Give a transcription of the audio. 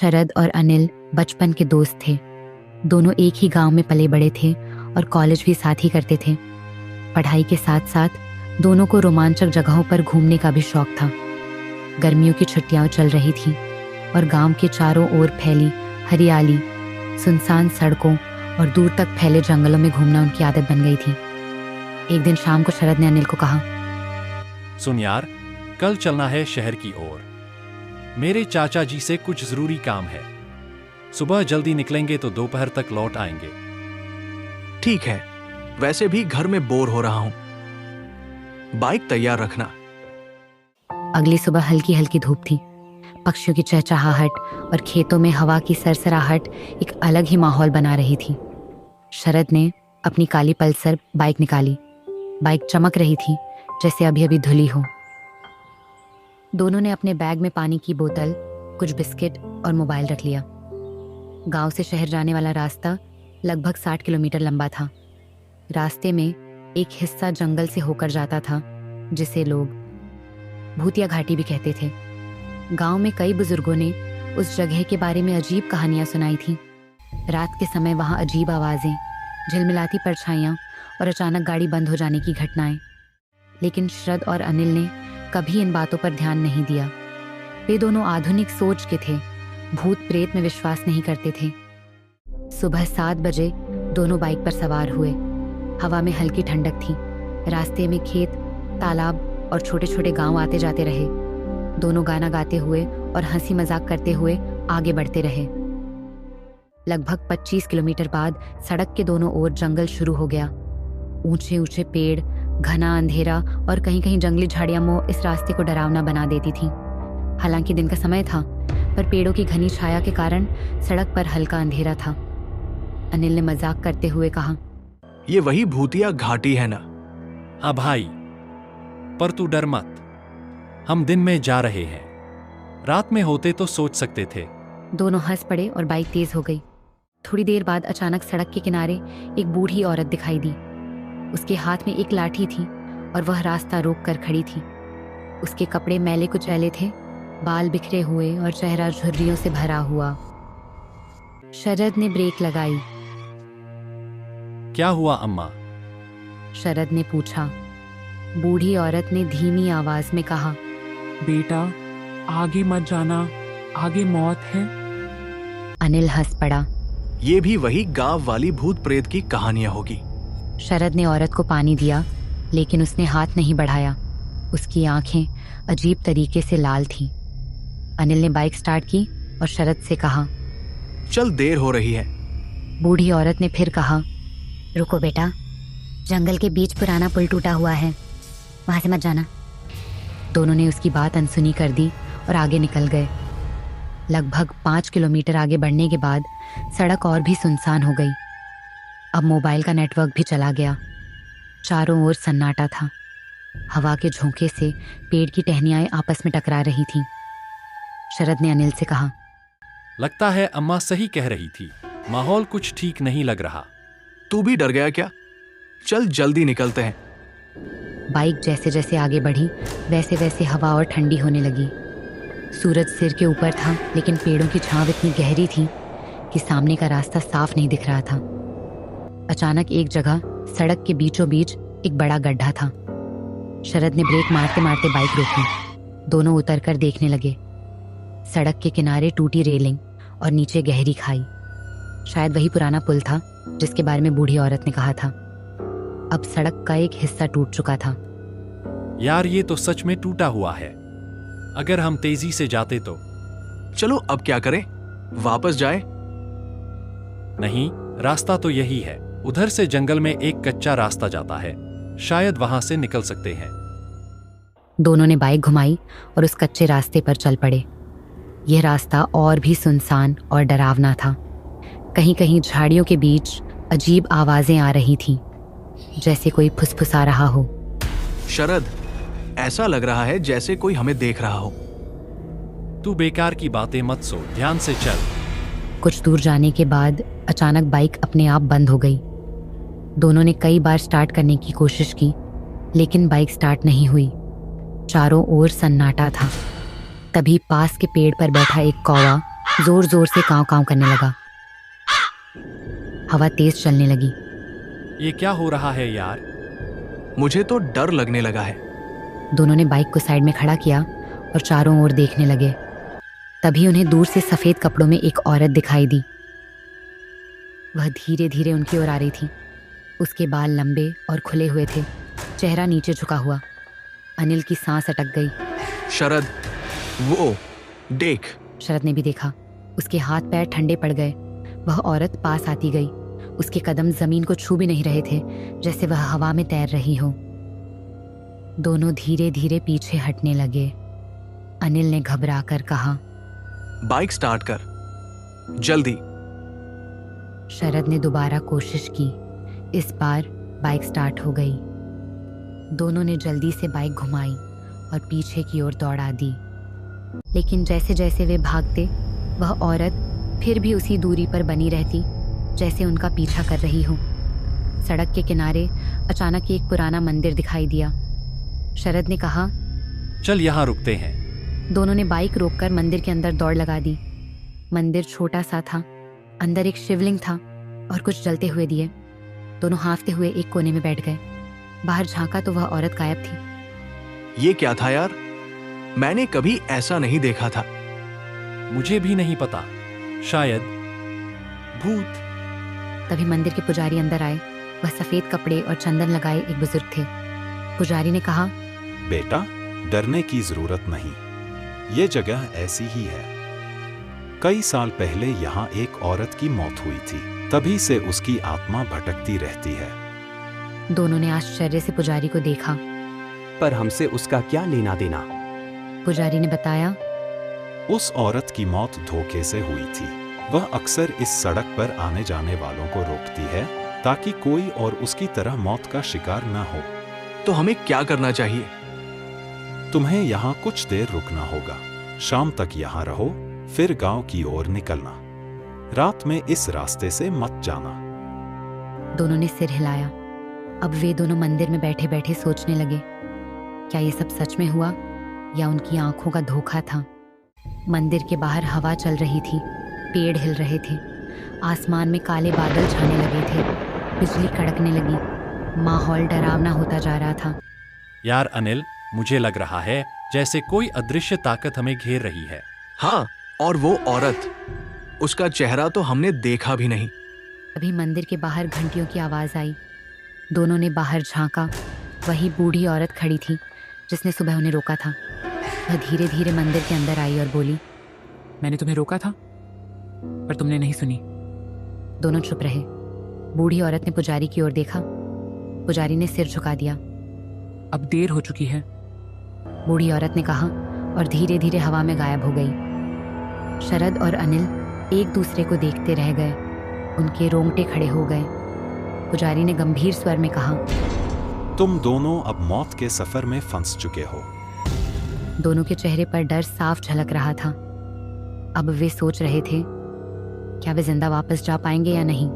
शरद और अनिल बचपन के दोस्त थे। दोनों एक ही गांव में पले बड़े थे और कॉलेज भी साथ ही करते थे। पढ़ाई के साथ साथ दोनों को रोमांचक जगहों पर घूमने का भी शौक था। गर्मियों की छुट्टियां चल रही थीं और गांव के चारों ओर फैली हरियाली, सुनसान सड़कों और दूर तक फैले जंगलों में घूमना उनकी आदत बन गई थी। एक दिन शाम को शरद ने अनिल को कहा, सुन यार, कल चलना है शहर की ओर। मेरे चाचा जी से कुछ जरूरी काम है। सुबह जल्दी निकलेंगे तो दोपहर तक लौट आएंगे। ठीक है, वैसे भी घर में बोर हो रहा हूं। बाइक तैयार रखना। अगली सुबह हल्की हल्की धूप थी। पक्षियों की चहचहाहट और खेतों में हवा की सरसराहट एक अलग ही माहौल बना रही थी। शरद ने अपनी काली पल्सर बाइक निकाली। बाइक चमक रही थी जैसे अभी अभी धुली हो। दोनों ने अपने बैग में पानी की बोतल, कुछ बिस्किट और मोबाइल रख लिया। गांव से शहर जाने वाला रास्ता लगभग 60 किलोमीटर लंबा था। रास्ते में एक हिस्सा जंगल से होकर जाता था जिसे लोग भूतिया घाटी भी कहते थे। गांव में कई बुजुर्गों ने उस जगह के बारे में अजीब कहानियां सुनाई थीं। रात के समय वहां अजीब आवाजें, झिलमिलाती परछाइयां और अचानक गाड़ी बंद हो जाने की घटनाएं। लेकिन शरद और अनिल ने कभी इन बातों पर ध्यान नहीं दिया। वे दोनों आधुनिक सोच के थे, भूत प्रेत में विश्वास नहीं करते थे। सुबह 7 बजे दोनों बाइक पर सवार हुए। हवा में हल्की ठंडक थी। रास्ते में खेत, तालाब और छोटे छोटे गांव आते जाते रहे। दोनों गाना गाते हुए और हंसी मजाक करते हुए आगे बढ़ते रहे। लगभग 25 किलोमीटर बाद सड़क के दोनों ओर जंगल शुरू हो गया। ऊंचे ऊंचे पेड़, घना अंधेरा और कहीं कहीं जंगली झाड़ियां इस रास्ते को डरावना बना देती थीं। हालांकि दिन का समय था, पर पेड़ों की घनी छाया के कारण सड़क पर हल्का अंधेरा था। अनिल ने मजाक करते हुए कहा, ये वही भूतिया घाटी है ना? हाँ भाई, पर तू डर मत। हम दिन में जा रहे हैं। रात में होते तो सोच सकते थे। दोनों हंस पड़े और बाइक तेज हो गई। थोड़ी देर बाद अचानक सड़क के किनारे एक बूढ़ी औरत दिखाई दी। उसके हाथ में एक लाठी थी और वह रास्ता रोक कर खड़ी थी। उसके कपड़े मैले कुचैले थे, बाल बिखरे हुए और चेहरा झुर्रियों से भरा हुआ। शरद ने ब्रेक लगाई। क्या हुआ अम्मा? शरद ने पूछा। बूढ़ी औरत ने धीमी आवाज में कहा, बेटा, आगे मत जाना, आगे मौत है। अनिल हंस पड़ा। ये भी वही गांव वाली भूत प्रेत की कहानियां होगी। शरद ने औरत को पानी दिया, लेकिन उसने हाथ नहीं बढ़ाया। उसकी आंखें अजीब तरीके से लाल थीं। अनिल ने बाइक स्टार्ट की और शरद से कहा, चल, देर हो रही है। बूढ़ी औरत ने फिर कहा, रुको बेटा, जंगल के बीच पुराना पुल टूटा हुआ है, वहां से मत जाना। दोनों ने उसकी बात अनसुनी कर दी और आगे निकल गए। लगभग 5 किलोमीटर आगे बढ़ने के बाद सड़क और भी सुनसान हो गई। अब मोबाइल का नेटवर्क भी चला गया। चारों ओर सन्नाटा था। हवा के झोंके से पेड़ की टहनियां आपस में टकरा रही थीं। शरद ने अनिल से कहा, लगता है अम्मा सही कह रही थी। माहौल कुछ ठीक नहीं लग रहा। तू भी डर गया क्या? चल, जल्दी निकलते हैं। बाइक जैसे जैसे आगे बढ़ी वैसे वैसे हवा और ठंडी होने लगी। सूरज सिर के ऊपर था, लेकिन पेड़ों की छांव इतनी गहरी थी कि सामने का रास्ता साफ नहीं दिख रहा था। अचानक एक जगह सड़क के बीचों बीच एक बड़ा गड्ढा था। शरद ने ब्रेक मारते मारते बाइक रोकी। दोनों उतरकर देखने लगे। सड़क के किनारे टूटी रेलिंग और नीचे गहरी खाई। शायद वही पुराना पुल था जिसके बारे में बूढ़ी औरत ने कहा था। अब सड़क का एक हिस्सा टूट चुका था। यार, ये तो सच में टूटा हुआ है। अगर हम तेजी से जाते तो। चलो, अब क्या करें? वापस जाएं? नहीं, रास्ता तो यही है। उधर से जंगल में एक कच्चा रास्ता जाता है, शायद वहां से निकल सकते हैं। दोनों ने बाइक घुमाई और उस कच्चे रास्ते पर चल पड़े। यह रास्ता और भी सुनसान और डरावना था। कहीं कहीं झाड़ियों के बीच अजीब आवाजें आ रही थीं, जैसे कोई फुसफुसा रहा हो। शरद, ऐसा लग रहा है जैसे कोई हमें देख रहा हो। तू बेकार की बातें मत सोच, ध्यान से चल। कुछ दूर जाने के बाद अचानक बाइक अपने आप बंद हो गई। दोनों ने कई बार स्टार्ट करने की कोशिश की, लेकिन बाइक स्टार्ट नहीं हुई। चारों ओर सन्नाटा था। तभी पास के पेड़ पर बैठा एक कौवा जोर जोर से कांव कांव करने लगा। हवा तेज चलने लगी। ये क्या हो रहा है यार? मुझे तो डर लगने लगा है। दोनों ने बाइक को साइड में खड़ा किया और चारों ओर देखने लगे। तभी उन्हें दूर से सफेद कपड़ों में एक औरत दिखाई दी। वह धीरे धीरे उनकी ओर आ रही थी। उसके बाल लंबे और खुले हुए थे, चेहरा नीचे झुका हुआ। अनिल की सांस अटक गई। शरद, वो देख। शरद ने भी देखा। उसके हाथ पैर ठंडे पड़ गए। वह औरत पास आती गई। उसके कदम जमीन को छू भी नहीं रहे थे, जैसे वह हवा में तैर रही हो। दोनों धीरे धीरे पीछे हटने लगे। अनिल ने घबरा कर कहा, बाइक स्टार्ट कर, जल्दी। शरद ने दोबारा कोशिश की। इस बार बाइक स्टार्ट हो गई। दोनों ने जल्दी से बाइक घुमाई और पीछे की ओर दौड़ा दी। लेकिन जैसे जैसे वे भागते, वह औरत फिर भी उसी दूरी पर बनी रहती, जैसे उनका पीछा कर रही हो। सड़क के किनारे अचानक एक पुराना मंदिर दिखाई दिया। शरद ने कहा, चल यहाँ रुकते हैं। दोनों ने बाइक रोककर मंदिर के अंदर दौड़ लगा दी। मंदिर छोटा सा था। अंदर एक शिवलिंग था और कुछ जलते हुए दिए। दोनों हांफते हुए एक कोने में बैठ गए। बाहर झांका तो वह औरत गायब थी। ये क्या था यार? मैंने कभी ऐसा नहीं देखा था। मुझे भी नहीं पता, शायद भूत। तभी मंदिर के पुजारी अंदर आए। वह सफेद कपड़े और चंदन लगाए एक बुजुर्ग थे। पुजारी ने कहा, बेटा, डरने की जरूरत नहीं। ये जगह ऐसी ही है। कई साल पहले यहाँ एक औरत की मौत हुई थी, तभी से उसकी आत्मा भटकती रहती है। दोनों ने आश्चर्य से पुजारी को देखा। पर हमसे उसका क्या लेना देना? पुजारी ने बताया, उस औरत की मौत धोखे से हुई थी। वह अक्सर इस सड़क पर आने जाने वालों को रोकती है, ताकि कोई और उसकी तरह मौत का शिकार न हो। तो हमें क्या करना चाहिए? तुम्हें यहाँ कुछ देर रुकना होगा। शाम तक यहाँ रहो, फिर गांव की ओर निकलना। रात में इस रास्ते से मत जाना। दोनों ने सिर हिलाया। अब वे दोनों मंदिर में बैठे बैठे सोचने लगे, क्या ये सब सच में हुआ या उनकी आंखों का धोखा था। मंदिर के बाहर हवा चल रही थी, पेड़ हिल रहे थे, आसमान में काले बादल छाने लगे थे, बिजली कड़कने लगी। माहौल डरावना होता जा रहा था। यार अनिल, मुझे लग रहा है जैसे कोई अदृश्य ताकत हमें घेर रही है। हाँ, और वो औरत, उसका चेहरा तो हमने देखा भी नहीं। अभी मंदिर के बाहर घंटियों की आवाज आई। दोनों ने बाहर झांका। वही बूढ़ी औरत खड़ी थी जिसने सुबह उन्हें रोका था। वह धीरे धीरे मंदिर के अंदर आई और बोली, मैंने तुम्हें रोका था, पर तुमने नहीं सुनी। दोनों चुप रहे। बूढ़ी औरत ने पुजारी की ओर देखा। पुजारी ने सिर झुका दिया। अब देर हो चुकी है। बूढ़ी औरत ने कहा और धीरे धीरे हवा में गायब हो गई। शरद और अनिल एक दूसरे को देखते रह गए। उनके रोंगटे खड़े हो गए। पुजारी ने गंभीर स्वर में कहा, तुम दोनों अब मौत के सफर में फंस चुके हो। दोनों के चेहरे पर डर साफ झलक रहा था। अब वे सोच रहे थे, क्या वे जिंदा वापस जा पाएंगे या नहीं।